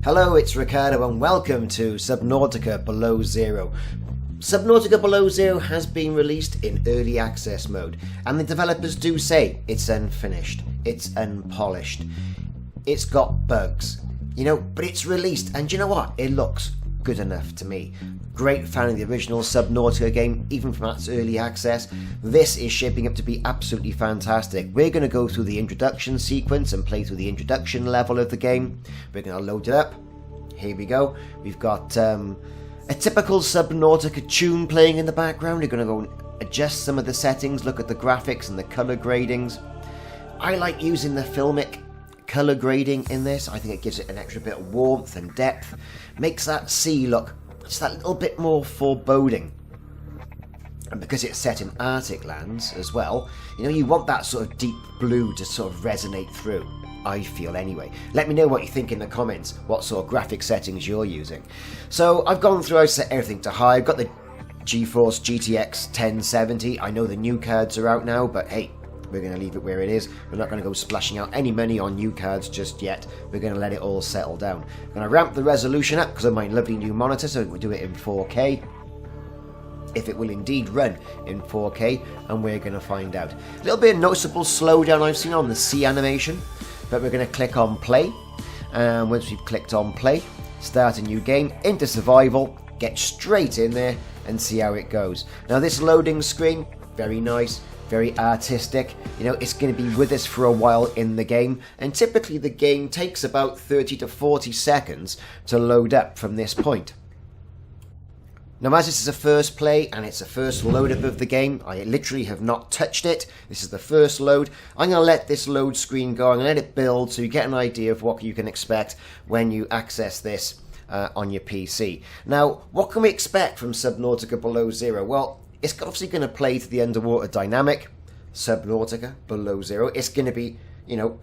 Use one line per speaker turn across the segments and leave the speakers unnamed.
Hello, it's Ricardo and welcome to Subnautica Below Zero. Subnautica Below Zero has been released in early access mode, and the developers do say it's unfinished, it's unpolished, it's got bugs, but it's released, and you know what? It looks good enough to me. Great fan of the original Subnautica game, even from its early access. This is shaping up to be absolutely fantastic. We're going to go through the introduction sequence and play through the introduction level of the game. We're going to load it up. Here we go. We've got a typical Subnautica tune playing in the background. We're going to go and adjust some of the settings, look at the graphics and the colour gradings. I like using the filmic colour grading in this. I think it gives it an extra bit of warmth and depth. Makes that sea look just that little bit more foreboding. And because it's set in Arctic lands as well, you want that sort of deep blue to sort of resonate through. I feel anyway. Let me know what you think in the comments, what sort of graphic settings you're using. So I've gone through, I've set everything to high. I've got the GeForce GTX 1070. I know the new cards are out now, but hey, we're going to leave it where it is. We're not going to go splashing out any money on new cards just yet. We're going to let it all settle down. I'm going to ramp the resolution up because of my lovely new monitor, so we'll do it in 4K. If it will indeed run in 4K, and we're going to find out. A little bit of noticeable slowdown I've seen on the sea animation, but we're going to click on play. And once we've clicked on play, start a new game, into survival, get straight in there and see how it goes. Now this loading screen, very nice. Very artistic, it's going to be with us for a while in the game, and typically the game takes about 30 to 40 seconds to load up from this point. Now as this is a first play and it's a first load up of the game, I literally have not touched it. This is the first load. I'm going to let this load screen go and let it build so you get an idea of what you can expect when you access this on your PC. Now, what can we expect from Subnautica Below Zero? Well, it's obviously going to play to the underwater dynamic, Subnautica Below Zero. It's going to be,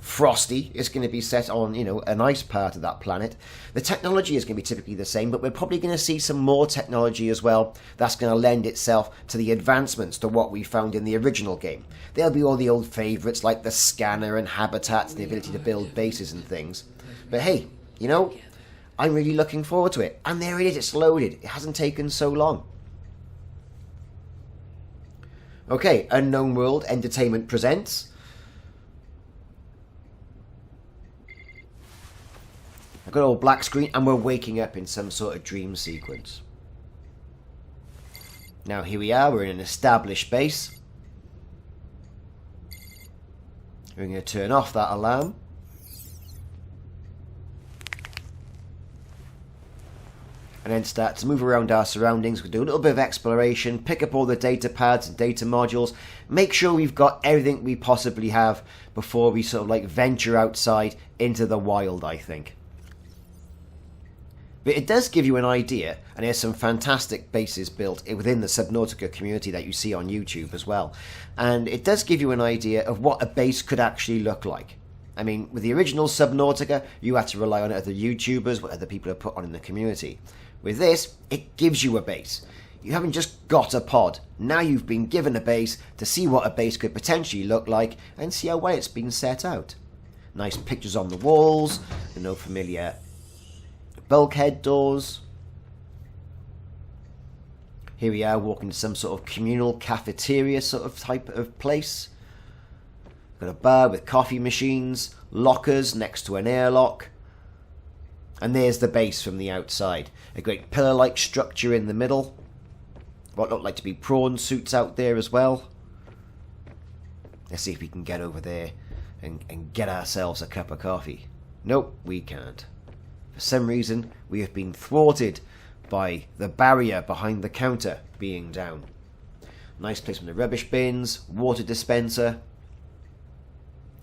frosty. It's going to be set on, an ice part of that planet. The technology is going to be typically the same, but we're probably going to see some more technology as well that's going to lend itself to the advancements to what we found in the original game. There'll be all the old favourites like the scanner and habitats and the ability to build bases and things. But hey, I'm really looking forward to it. And there it is, it's loaded. It hasn't taken so long. Okay, UnknownWorlds Entertainment presents. I've got a old black screen and we're waking up in some sort of dream sequence. Now here we are, we're in an established base. We're going to turn off that alarm. And then start to move around our surroundings. We'll do a little bit of exploration, pick up all the data pads and data modules, make sure we've got everything we possibly have before we sort of venture outside into the wild, I think. But it does give you an idea, and there's some fantastic bases built within the Subnautica community that you see on YouTube as well. And it does give you an idea of what a base could actually look like. I mean, with the original Subnautica, you had to rely on other YouTubers, what other people have put on in the community. With this, it gives you a base. You haven't just got a pod. Now you've been given a base to see what a base could potentially look like and see how well it's been set out. Nice pictures on the walls, the no familiar bulkhead doors. Here we are walking to some sort of communal cafeteria sort of type of place. Got a bar with coffee machines, lockers next to an airlock. And there's the base from the outside. A great pillar-like structure in the middle. What looked like to be prawn suits out there as well. Let's see if we can get over there and get ourselves a cup of coffee. Nope, we can't. For some reason, we have been thwarted by the barrier behind the counter being down. Nice place with the rubbish bins, water dispenser.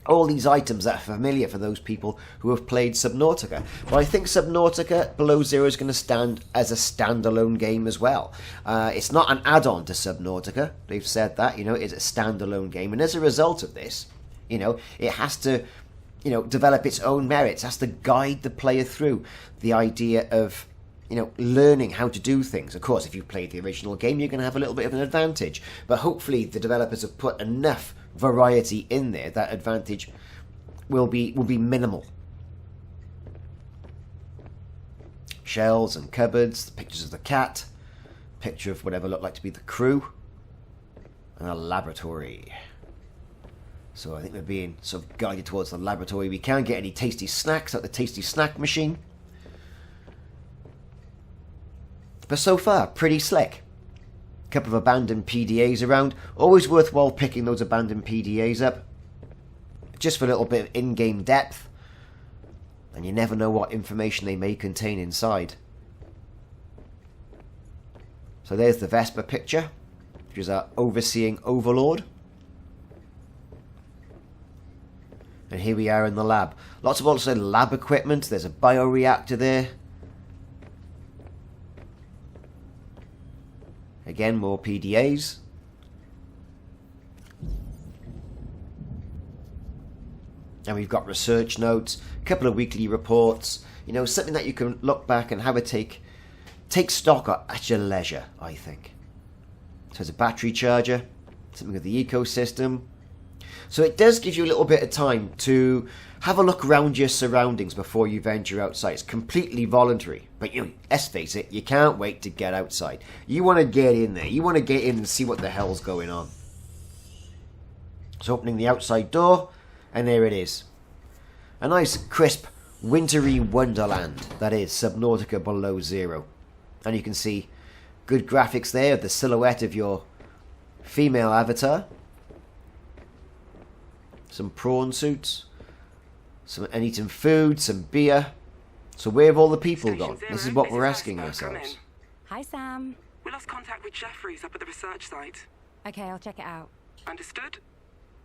All these items that are familiar for those people who have played Subnautica. But I think Subnautica Below Zero is going to stand as a standalone game as well. It's not an add-on to Subnautica. They've said that, it's a standalone game. And as a result of this, it has to, develop its own merits. It has to guide the player through the idea of, learning how to do things. Of course, if you've played the original game, you're going to have a little bit of an advantage. But hopefully the developers have put enough variety in there that advantage will be minimal. shelves and cupboards, pictures of the cat, picture of whatever looked like to be the crew, and a laboratory. So I think we're being sort of guided towards the laboratory. We can't get any tasty snacks out the tasty snack machine. But so far, pretty slick. A couple of abandoned PDAs around. Always worthwhile picking those abandoned PDAs up. Just for a little bit of in-game depth. And you never know what information they may contain inside. So there's the Vesper picture, which is our overseeing overlord. And here we are in the lab. Lots of also lab equipment. There's a bioreactor there. Again, more PDAs. And we've got research notes, a couple of weekly reports. You know, something that you can look back and have a take stock at your leisure, I think. So there's a battery charger, something of the ecosystem. So it does give you a little bit of time to have a look around your surroundings before you venture outside. It's completely voluntary. But let's face it, you can't wait to get outside. You want to get in there. You want to get in and see what the hell's going on. So opening the outside door, and there it is. A nice, crisp, wintry wonderland. That is Subnautica Below Zero. And you can see good graphics there of the silhouette of your female avatar. Some prawn suits, and eating food, some beer. So where have all the people gone? This is what we're asking ourselves.
Hi, Sam.
We lost contact with Jeffries up at the research site.
Okay, I'll check it out.
Understood?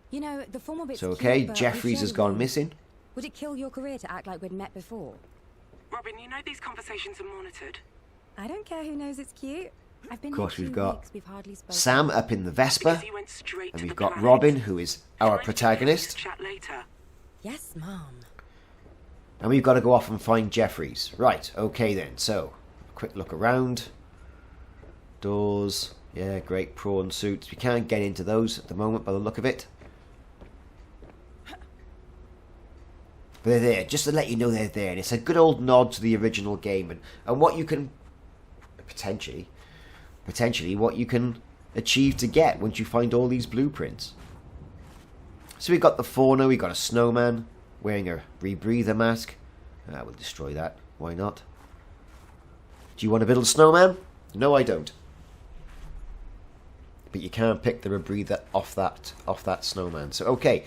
You know, the formal bit's
So okay,
cute,
Jeffries has gone missing.
Would it kill your career to act like we'd met before?
Robin, you know these conversations are monitored.
I don't care who knows it's cute. I've been
Of course,
here
we've
2
got
weeks, we've hardly spoken.
Sam up in the Vesper,
Because you went straight
and
to
we've
the
got
planet.
Robin, who is our
Can I
protagonist.
chat later?
Yes, Mom.
And we've got to go off and find Jeffries. Right, okay then. So, quick look around. Doors. Yeah, great prawn suits. We can't get into those at the moment by the look of it. But they're there, just to let you know they're there. And it's a good old nod to the original game. And what you can, potentially, what you can achieve to get once you find all these blueprints. So we've got the fauna, we've got a snowman wearing a rebreather mask. We'll destroy that, why not? Do you want a little snowman? No, I don't. But you can't pick the rebreather off that snowman. So okay,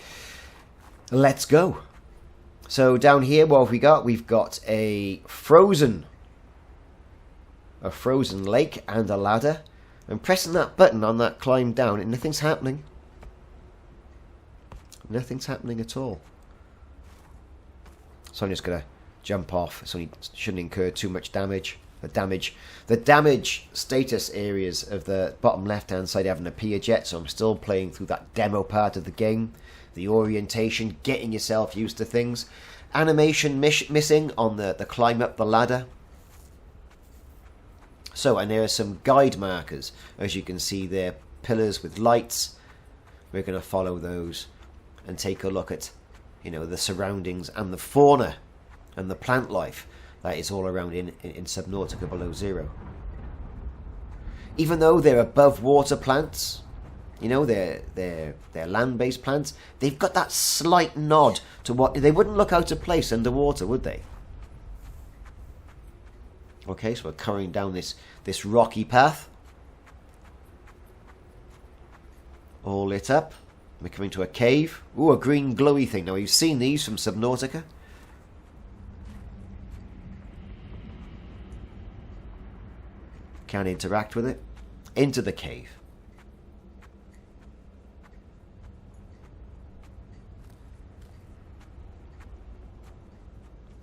let's go. So down here, what have we got? We've got a frozen lake and a ladder. And pressing that button on that climb down, and nothing's happening. Nothing's happening at all. So I'm just gonna jump off. So it shouldn't incur too much damage. The damage status areas of the bottom left-hand side haven't appeared yet, so I'm still playing through that demo part of the game. The orientation, getting yourself used to things. Animation missing on the climb up the ladder. So, and there are some guide markers, as you can see there, pillars with lights. We're going to follow those and take a look at, the surroundings and the fauna and the plant life that is all around in Subnautica Below Zero. Even though they're above water plants, they're land-based plants, they've got that slight nod to what they wouldn't look out of place underwater, would they? Okay, so we're carrying down this rocky path, all lit up. We're coming to a cave. Ooh, a green glowy thing. Now, you've seen these from Subnautica. Can't interact with it. Into the cave.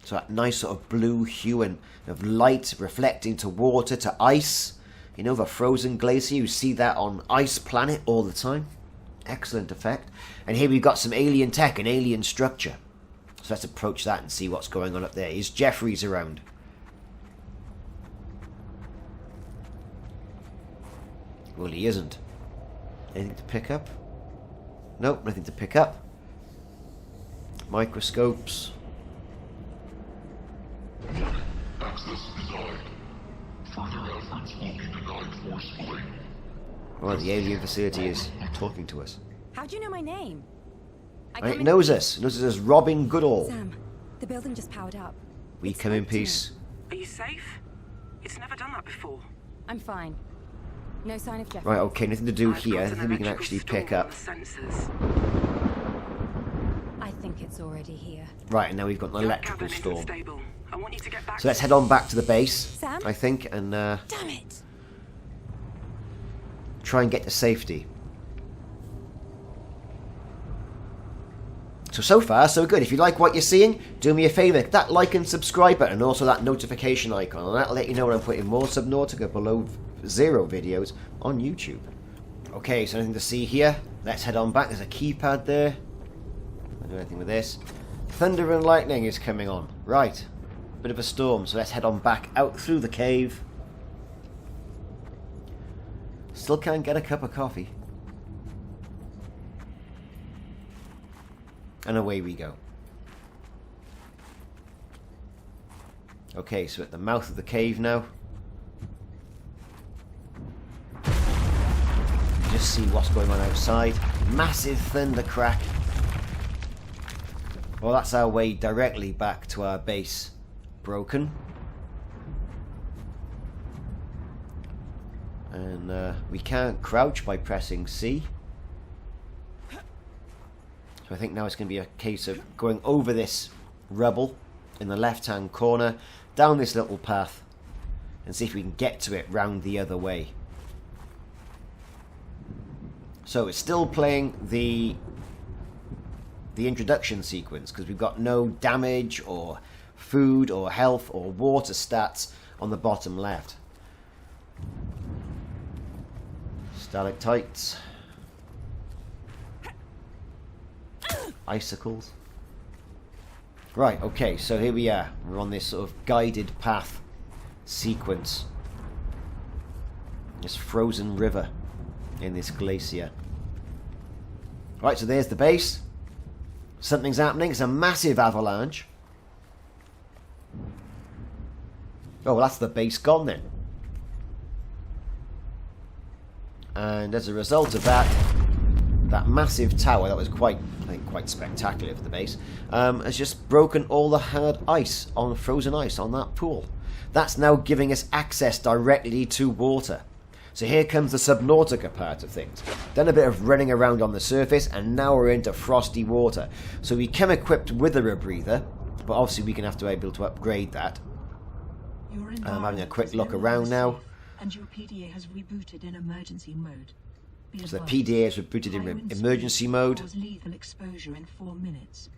So that nice sort of blue hue and of light reflecting to water, to ice. The frozen glacier. You see that on Ice Planet all the time. Excellent effect. And here we've got some alien tech, an alien structure. So let's approach that and see what's going on up there. Is Jeffries around? Well, he isn't. Anything to pick up? Nope, nothing to pick up. Microscopes. Well, the alien facility is talking to us.
How do you know my name?
It knows us. It knows us as Robin Goodall.
Sam, the building just powered up.
We come in peace.
Are you safe? It's never done that before.
I'm fine. No sign of Jeff.
Right, okay, nothing to do
I've
here.
got
I
an
think we can
electrical
actually
storm
pick
on
up.
the sensors.
I think it's already here.
Right, and now we've got an
That
electrical
cabin isn't
storm.
stable. I want you to get back.
So let's head on back to the base,
Sam?
I think, and
Damn it!
try and get to safety. So far, so good. If you like what you're seeing, do me a favour, hit that like and subscribe button, and also that notification icon, and that'll let you know when I'm putting more Subnautica Below Zero videos on YouTube. Okay, so nothing to see here. Let's head on back. There's a keypad there. Can't do anything with this. Thunder and lightning is coming on. Right. Bit of a storm, so let's head on back out through the cave. Still can't get a cup of coffee. And away we go. Okay, so at the mouth of the cave now. Just see what's going on outside. Massive thunder crack. Well, that's our way directly back to our base. Broken. And we can't crouch by pressing C. So I think now it's going to be a case of going over this rubble in the left-hand corner, down this little path, and see if we can get to it round the other way. So it's still playing the introduction sequence, because we've got no damage or food or health or water stats on the bottom left. Stalactites. Icicles. Right, okay, so here we are. We're on this sort of guided path sequence. This frozen river in this glacier. Right, so there's the base. Something's happening. It's a massive avalanche. Oh, well, that's the base gone then. And as a result of that, that massive tower, that was quite spectacular for the base, has just broken all the hard ice, frozen ice on that pool. That's now giving us access directly to water. So here comes the Subnautica part of things. Done a bit of running around on the surface, and now we're into frosty water. So we come equipped with a rebreather, but obviously we're going to have to be able to upgrade that. I'm having a quick look around now.
And your PDA has rebooted in emergency mode.
So the PDA is rebooted in emergency mode.
Lethal exposure in 4 minutes.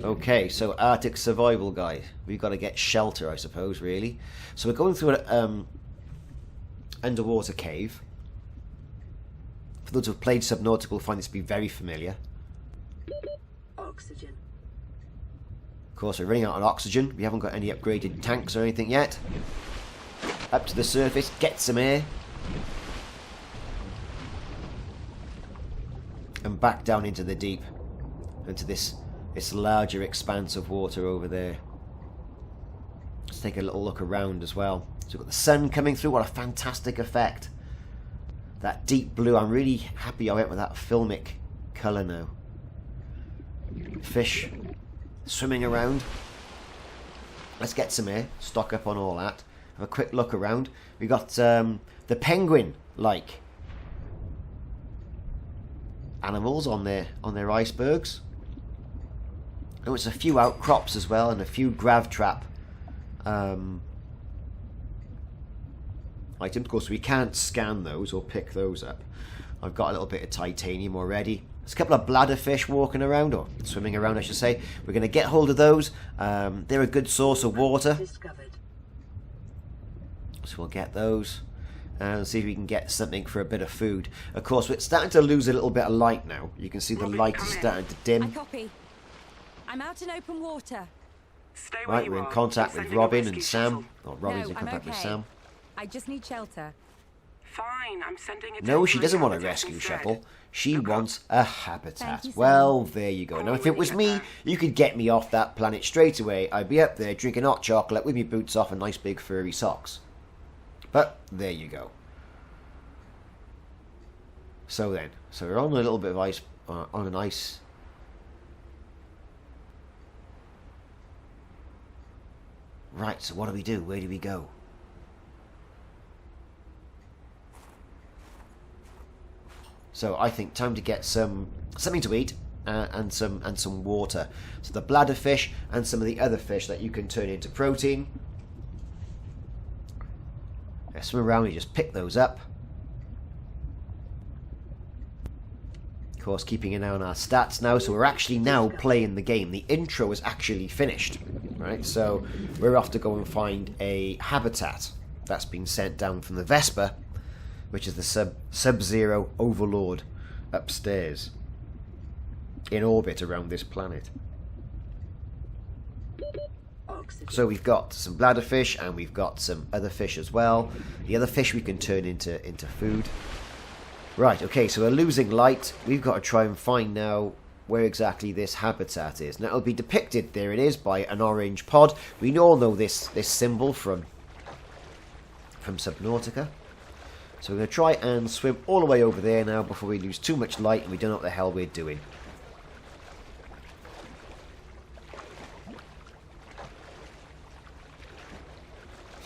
Okay, so Arctic survival guide. We've got to get shelter, I suppose, really. So we're going through an underwater cave. For those who have played Subnautica will find this to be very familiar.
Oxygen.
Of course, we're running out of oxygen. We haven't got any upgraded tanks or anything yet. Up to the surface, get some air. And back down into the deep. Into this larger expanse of water over there. Let's take a little look around as well. So we've got the sun coming through. What a fantastic effect. That deep blue. I'm really happy I went with that filmic colour now. Fish swimming around. Let's get some air. Stock up on all that. Have a quick look around. We got the penguin-like animals on their icebergs. Oh, it's a few outcrops as well, and a few grav trap items. Of course, we can't scan those or pick those up. I've got a little bit of titanium already. There's a couple of bladderfish walking around, or swimming around, I should say. We're going to get hold of those. They're a good source of water.
Discovered.
So we'll get those. And see if we can get something for a bit of food. Of course, we're starting to lose a little bit of light now. You can see the light is starting to
I
dim.
copy. I'm out in open water.
Stay where
Right,
you
we're in
are.
contact
I'm
with
sending a
Robin
rescue
and Sam.
shuttle.
Or Robin's
No,
in
I'm
contact with
okay.
Sam.
I just need shelter.
Fine, I'm sending it.
No, she doesn't want a rescue shuttle. She wants a habitat. Well, there you go. Now, if it was me, you could get me off that planet straight away. I'd be up there drinking hot chocolate with my boots off and nice big furry socks. But there you go. So then, we're on a little bit of ice, on an ice. Right, so what do we do? Where do we go? So I think time to get something to eat and some water. So the bladder fish and some of the other fish that you can turn into protein. Swim around, you just pick those up. Of course, keeping an eye on our stats now, so we're actually now playing the game. The intro is actually finished, right? So we're off to go and find a habitat that's been sent down from the Vesper, which is the Sub-Zero Overlord upstairs, in orbit around this planet. So we've got some bladderfish and we've got some other fish as well. The other fish we can turn into food. Right, okay, so we're losing light. We've got to try and find now where exactly this habitat is. Now it'll be depicted, there it is, by an orange pod. We all know this symbol from Subnautica. So we're going to try and swim all the way over there now before we lose too much light and we don't know what the hell we're doing.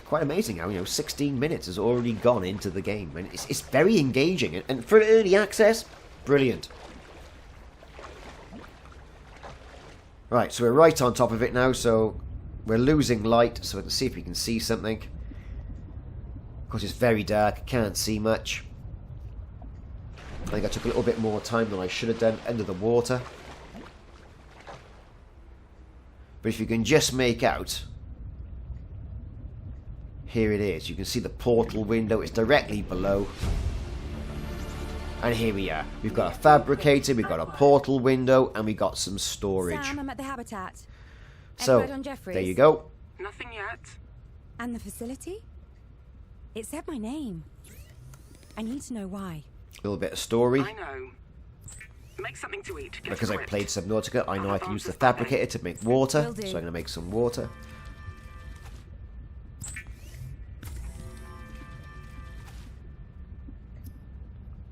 Quite amazing how 16 minutes has already gone into the game, and it's very engaging, and for early access, brilliant. Right, so we're right on top of it now, so we're losing light, so we can see if we can see something. Of course, it's very dark, can't see much. I think I took a little bit more time than I should have done under the water. But if you can just make out, here it is. You can see the portal window. It's directly below. And here we are. We've got a fabricator, we've got a portal window, and we've got some storage.
Sam, I'm at the habitat.
So,
Edward on Jeffries.
there you go.
Nothing yet.
And the facility? It said my name. I need to know why.
A little bit of story.
I know. Make something to eat. Get
Because I
gripped.
played Subnautica, I know I can use the fabricator to make water.
Will do.
So I'm going to make some water.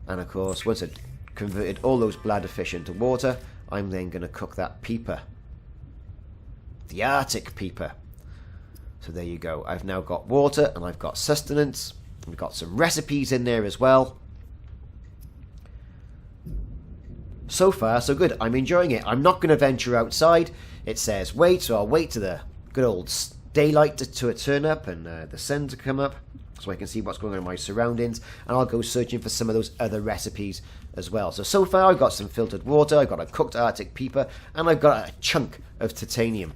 And of course, once I've converted all those bladderfish into water, I'm then going to cook that peeper. The Arctic peeper. So there you go. I've now got water and I've got sustenance. We've got some recipes in there as well. So far, so good. I'm enjoying it. I'm not going to venture outside. It says wait, so I'll wait to the good old daylight to turn up and the sun to come up, so I can see what's going on in my surroundings, and I'll go searching for some of those other recipes as well. So far I've got some filtered water, I've got a cooked Arctic peeper, and I've got a chunk of titanium.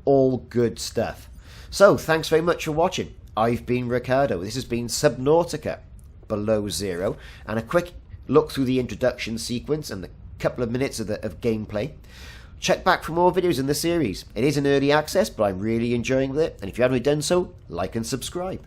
All good stuff. So, thanks very much for watching. I've been Ricardo. This has been Subnautica Below Zero, and a quick look through the introduction sequence and the couple of minutes of gameplay. Check back for more videos in the series. It is in early access, but I'm really enjoying it, and if you haven't done so, like and subscribe.